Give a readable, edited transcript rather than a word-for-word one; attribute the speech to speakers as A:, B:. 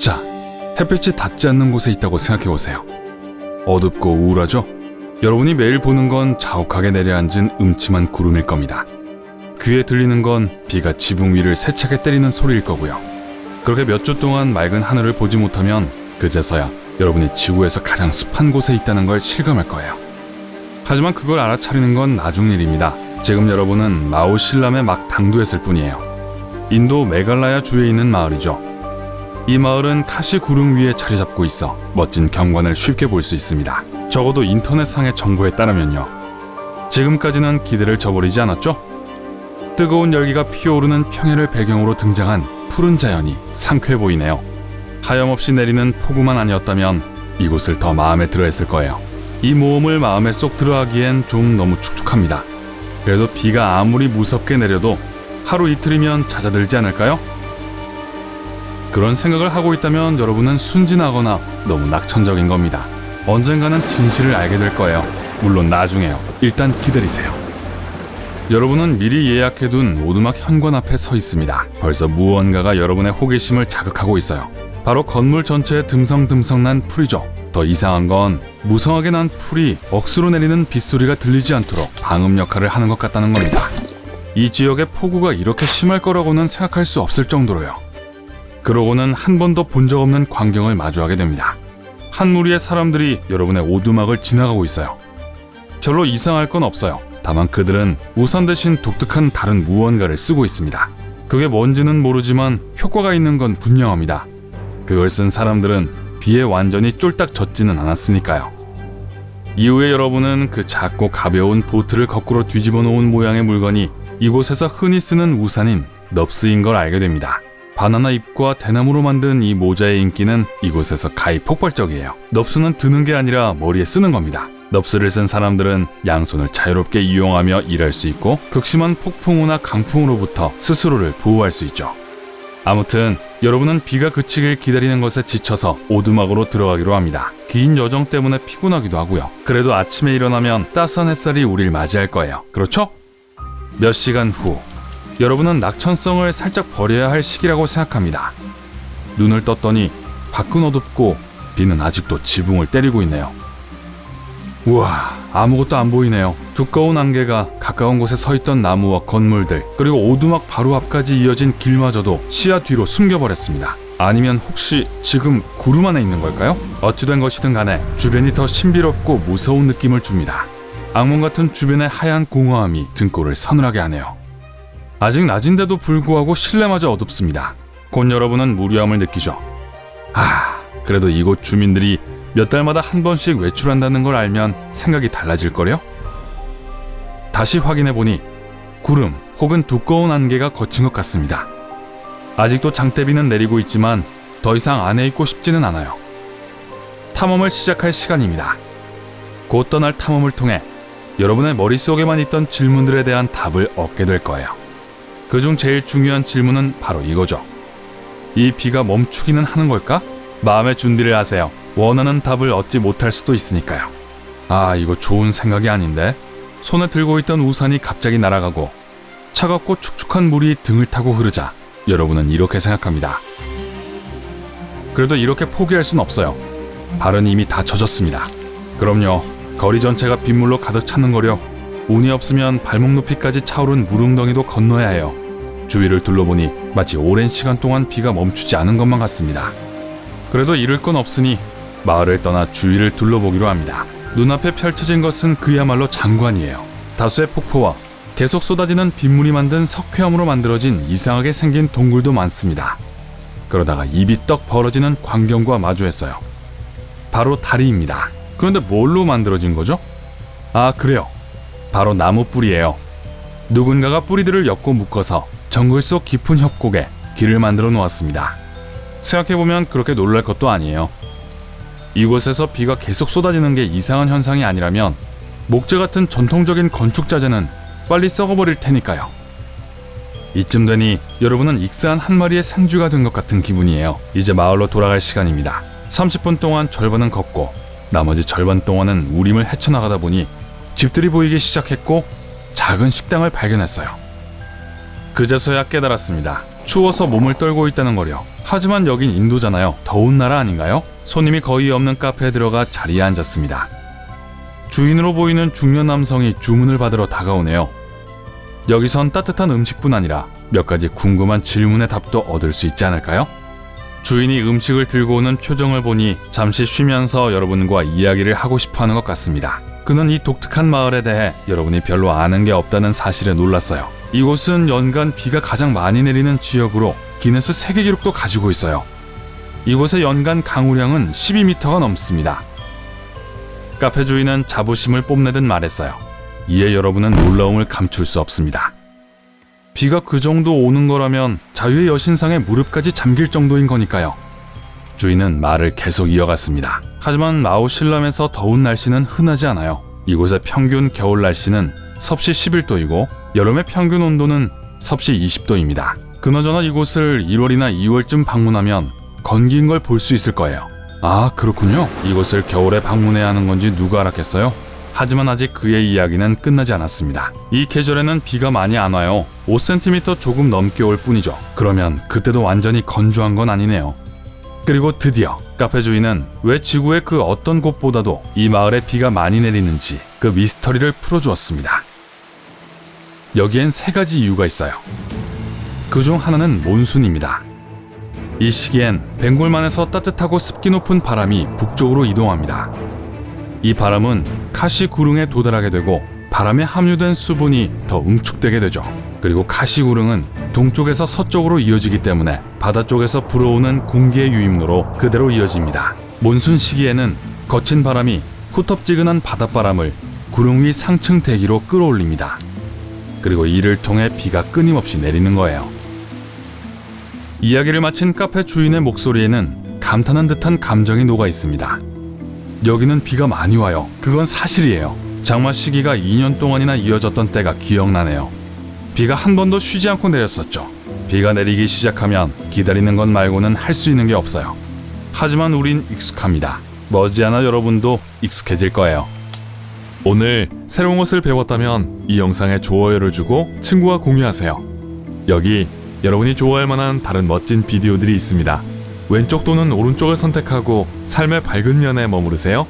A: 자, 햇빛이 닿지 않는 곳에 있다고 생각해보세요. 어둡고 우울하죠? 여러분이 매일 보는 건 자욱하게 내려앉은 음침한 구름일 겁니다. 귀에 들리는 건 비가 지붕 위를 세차게 때리는 소리일 거고요. 그렇게 몇 주 동안 맑은 하늘을 보지 못하면 그제서야 여러분이 지구에서 가장 습한 곳에 있다는 걸 실감할 거예요. 하지만 그걸 알아차리는 건 나중 일입니다. 지금 여러분은 마오실람에 막 당도했을 뿐이에요. 인도 메갈라야 주에 있는 마을이죠. 이 마을은 카시 구름 위에 자리 잡고 있어 멋진 경관을 쉽게 볼 수 있습니다. 적어도 인터넷상의 정보에 따르면요. 지금까지는 기대를 저버리지 않았죠? 뜨거운 열기가 피어오르는 평야를 배경으로 등장한 푸른 자연이 상쾌해 보이네요. 하염없이 내리는 폭우만 아니었다면 이곳을 더 마음에 들어 했을 거예요. 이 모험을 마음에 쏙 들어하기엔 좀 너무 축축합니다. 그래도 비가 아무리 무섭게 내려도 하루 이틀이면 잦아들지 않을까요? 그런 생각을 하고 있다면 여러분은 순진하거나 너무 낙천적인 겁니다. 언젠가는 진실을 알게 될 거예요. 물론 나중에요. 일단 기다리세요. 여러분은 미리 예약해둔 오두막 현관 앞에 서 있습니다. 벌써 무언가가 여러분의 호기심을 자극하고 있어요. 바로 건물 전체에 듬성듬성 난 풀이죠. 더 이상한 건 무성하게 난 풀이 억수로 내리는 빗소리가 들리지 않도록 방음 역할을 하는 것 같다는 겁니다. 이 지역의 폭우가 이렇게 심할 거라고는 생각할 수 없을 정도로요. 그러고는 한 번도 본 적 없는 광경을 마주하게 됩니다. 한 무리의 사람들이 여러분의 오두막을 지나가고 있어요. 별로 이상할 건 없어요. 다만 그들은 우산 대신 독특한 다른 무언가를 쓰고 있습니다. 그게 뭔지는 모르지만 효과가 있는 건 분명합니다. 그걸 쓴 사람들은 비에 완전히 쫄딱 젖지는 않았으니까요. 이후에 여러분은 그 작고 가벼운 보트를 거꾸로 뒤집어 놓은 모양의 물건이 이곳에서 흔히 쓰는 우산인 넙스인 걸 알게 됩니다. 바나나 잎과 대나무로 만든 이 모자의 인기는 이곳에서 가히 폭발적이에요. 넙스는 드는 게 아니라 머리에 쓰는 겁니다. 넙스를 쓴 사람들은 양손을 자유롭게 이용하며 일할 수 있고 극심한 폭풍우나 강풍으로부터 스스로를 보호할 수 있죠. 아무튼 여러분은 비가 그치길 기다리는 것에 지쳐서 오두막으로 들어가기로 합니다. 긴 여정 때문에 피곤하기도 하고요. 그래도 아침에 일어나면 따스한 햇살이 우릴 맞이할 거예요. 그렇죠? 몇 시간 후 여러분은 낙천성을 살짝 버려야 할 시기라고 생각합니다. 눈을 떴더니 밖은 어둡고 비는 아직도 지붕을 때리고 있네요. 우와, 아무것도 안 보이네요. 두꺼운 안개가 가까운 곳에 서있던 나무와 건물들 그리고 오두막 바로 앞까지 이어진 길마저도 시야 뒤로 숨겨버렸습니다. 아니면 혹시 지금 구름 안에 있는 걸까요? 어찌된 것이든 간에 주변이 더 신비롭고 무서운 느낌을 줍니다. 악몽 같은 주변의 하얀 공허함이 등골을 서늘하게 하네요. 아직 낮인데도 불구하고 실내마저 어둡습니다. 곧 여러분은 무료함을 느끼죠. 그래도 이곳 주민들이 몇 달마다 한 번씩 외출한다는 걸 알면 생각이 달라질걸요? 다시 확인해보니 구름 혹은 두꺼운 안개가 거친 것 같습니다. 아직도 장대비는 내리고 있지만 더 이상 안에 있고 싶지는 않아요. 탐험을 시작할 시간입니다. 곧 떠날 탐험을 통해 여러분의 머릿속에만 있던 질문들에 대한 답을 얻게 될 거예요. 그중 제일 중요한 질문은 바로 이거죠. 이 비가 멈추기는 하는 걸까? 마음의 준비를 하세요. 원하는 답을 얻지 못할 수도 있으니까요. 이거 좋은 생각이 아닌데? 손에 들고 있던 우산이 갑자기 날아가고 차갑고 축축한 물이 등을 타고 흐르자 여러분은 이렇게 생각합니다. 그래도 이렇게 포기할 순 없어요. 발은 이미 다 젖었습니다. 그럼요. 거리 전체가 빗물로 가득 찼는 거려. 운이 없으면 발목 높이까지 차오른 물웅덩이도 건너야 해요. 주위를 둘러보니 마치 오랜 시간 동안 비가 멈추지 않은 것만 같습니다. 그래도 잃을 건 없으니 마을을 떠나 주위를 둘러보기로 합니다. 눈앞에 펼쳐진 것은 그야말로 장관이에요. 다수의 폭포와 계속 쏟아지는 빗물이 만든 석회암으로 만들어진 이상하게 생긴 동굴도 많습니다. 그러다가 입이 떡 벌어지는 광경과 마주했어요. 바로 다리입니다. 그런데 뭘로 만들어진 거죠? 그래요. 바로 나무 뿌리예요. 누군가가 뿌리들을 엮고 묶어서 정글 속 깊은 협곡에 길을 만들어 놓았습니다. 생각해보면 그렇게 놀랄 것도 아니에요. 이곳에서 비가 계속 쏟아지는 게 이상한 현상이 아니라면 목재 같은 전통적인 건축 자재는 빨리 썩어버릴 테니까요. 이쯤 되니 여러분은 익사한 한 마리의 생쥐가 된 것 같은 기분이에요. 이제 마을로 돌아갈 시간입니다. 30분 동안 절반은 걷고 나머지 절반 동안은 우림을 헤쳐나가다 보니 집들이 보이기 시작했고 작은 식당을 발견했어요. 그제서야 깨달았습니다. 추워서 몸을 떨고 있다는 거려. 하지만 여긴 인도잖아요. 더운 나라 아닌가요? 손님이 거의 없는 카페에 들어가 자리에 앉았습니다. 주인으로 보이는 중년 남성이 주문을 받으러 다가오네요. 여기선 따뜻한 음식뿐 아니라 몇 가지 궁금한 질문의 답도 얻을 수 있지 않을까요? 주인이 음식을 들고 오는 표정을 보니 잠시 쉬면서 여러분과 이야기를 하고 싶어하는 것 같습니다. 그는 이 독특한 마을에 대해 여러분이 별로 아는 게 없다는 사실에 놀랐어요. 이곳은 연간 비가 가장 많이 내리는 지역으로 기네스 세계 기록도 가지고 있어요. 이곳의 연간 강우량은 12m가 넘습니다. 카페 주인은 자부심을 뽐내듯 말했어요. 이에 여러분은 놀라움을 감출 수 없습니다. 비가 그 정도 오는 거라면 자유의 여신상의 무릎까지 잠길 정도인 거니까요. 주인은 말을 계속 이어갔습니다. 하지만 마오실람에서 더운 날씨는 흔하지 않아요. 이곳의 평균 겨울 날씨는 섭씨 11도이고 여름의 평균 온도는 섭씨 20도입니다. 그나저나 이곳을 1월이나 2월쯤 방문하면 건기인 걸 볼 수 있을 거예요. 아, 그렇군요. 이곳을 겨울에 방문해야 하는 건지 누가 알았겠어요? 하지만 아직 그의 이야기는 끝나지 않았습니다. 이 계절에는 비가 많이 안 와요. 5cm 조금 넘게 올 뿐이죠. 그러면 그때도 완전히 건조한 건 아니네요. 그리고 드디어 카페 주인은 왜 지구의 그 어떤 곳보다도 이 마을에 비가 많이 내리는지 그 미스터리를 풀어주었습니다. 여기엔 3가지 이유가 있어요. 그중 하나는 몬순입니다. 이 시기엔 벵골만에서 따뜻하고 습기 높은 바람이 북쪽으로 이동합니다. 이 바람은 카시구릉에 도달하게 되고 바람에 함유된 수분이 더 응축되게 되죠. 그리고 카시구릉은 동쪽에서 서쪽으로 이어지기 때문에 바다 쪽에서 불어오는 공기의 유입로로 그대로 이어집니다. 몬순 시기에는 거친 바람이 후텁지근한 바닷바람을 구릉 위 상층 대기로 끌어올립니다. 그리고 이를 통해 비가 끊임없이 내리는 거예요. 이야기를 마친 카페 주인의 목소리에는 감탄한 듯한 감정이 녹아 있습니다. 여기는 비가 많이 와요. 그건 사실이에요. 장마 시기가 2년 동안이나 이어졌던 때가 기억나네요. 비가 한 번도 쉬지 않고 내렸었죠. 비가 내리기 시작하면 기다리는 것 말고는 할 수 있는 게 없어요. 하지만 우린 익숙합니다. 머지않아 여러분도 익숙해질 거예요. 오늘 새로운 것을 배웠다면 이 영상에 좋아요를 주고 친구와 공유하세요. 여기 여러분이 좋아할 만한 다른 멋진 비디오들이 있습니다. 왼쪽 또는 오른쪽을 선택하고 삶의 밝은 면에 머무르세요.